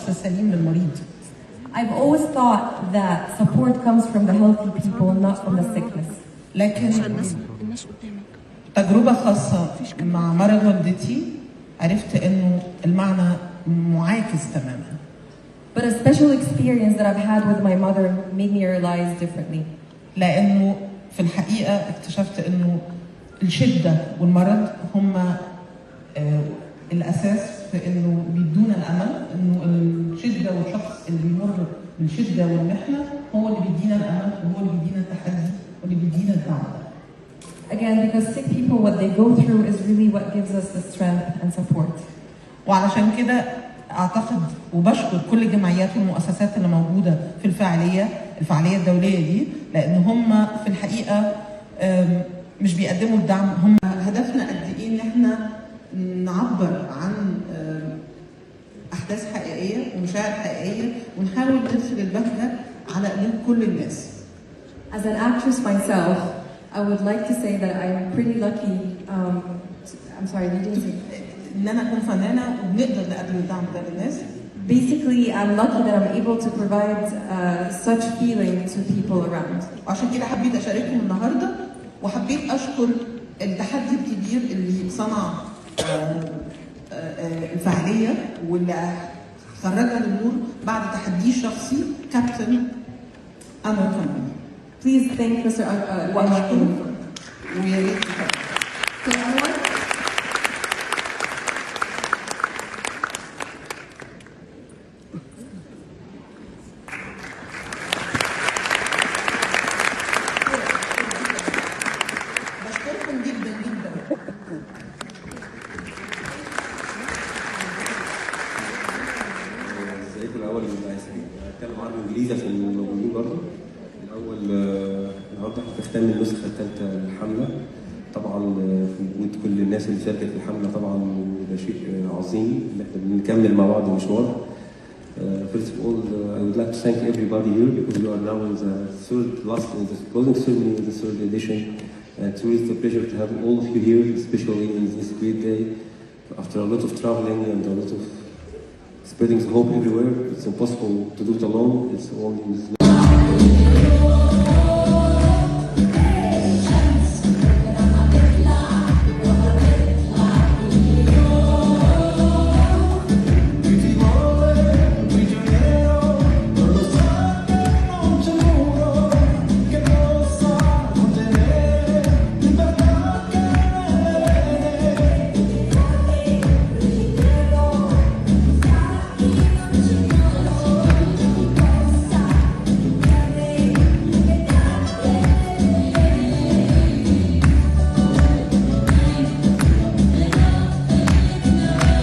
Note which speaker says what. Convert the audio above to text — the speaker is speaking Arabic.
Speaker 1: الشخص السليم للمريض.
Speaker 2: I've always thought that support comes from the healthy people, not from the sickness.
Speaker 1: لكن تجربة خاصة مع مرض والدتي عرفت إنه المعنى معاكس تماما.
Speaker 2: But a special experience that I've had with my mother made me realize differently.
Speaker 1: لأنه في الحقيقة اكتشفت إنه الشدة والمرض هما الأساس في إنه بيدونا الأمل، إنه الشدة والشخص اللي بيمر بالشدة والمحنة هو اللي بيدينا الأمل وهو اللي بيدينا التحدي واللي بيدينا الدعم.
Speaker 2: Again, because sick people, what they go through is really what gives us the strength and support.
Speaker 1: وعلشان كده أعتقد وبشكر كل الجمعيات والمؤسسات اللي موجودة في الفعالية الدولية دي، لأن هم في الحقيقة مش بيقدموا الدعم، هم هدفنا قد إيه إن إحنا نعبر عن أحداث حقيقية ومشاعر حقيقية ونحاول ندخل البهجة على قلوب كل الناس.
Speaker 2: As an actress myself, I would like to say that I'm pretty lucky. I'm sorry, you didn't say.
Speaker 1: إن أنا أكون فنانة وبنقدر نقدم الدعم ده للناس.
Speaker 2: Basically, I'm lucky that I'm able to provide such feeling to people around.
Speaker 1: وعشان كده حبيت أشارككم النهاردة وحبيت أشكر التحدي الكبير اللي صنع الفعالية واللي خرجها للنور بعد تحدي شخصي كابتن أمل كمان.
Speaker 2: Please thank Mr.
Speaker 1: وأشكره ويا ريت بشكركم جدا جدا.
Speaker 3: ازيكم الاول هتكلم عربي وانجليزي عشان الموجودين برضه. الاول النهارده هنختم النسخه الثالثه للحمله، طبعا في وجود كل الناس اللي شاركت في الحمله، طبعا ده شيء عظيم ان احنا بنكمل مع بعض المشوار. First of all, I would like to thank everybody here because we are now in the the closing ceremony of the third edition. It's really a pleasure to have all of you here, especially in this great day. After a lot of traveling and a lot of spreading the hope everywhere, it's impossible to do it alone. It's only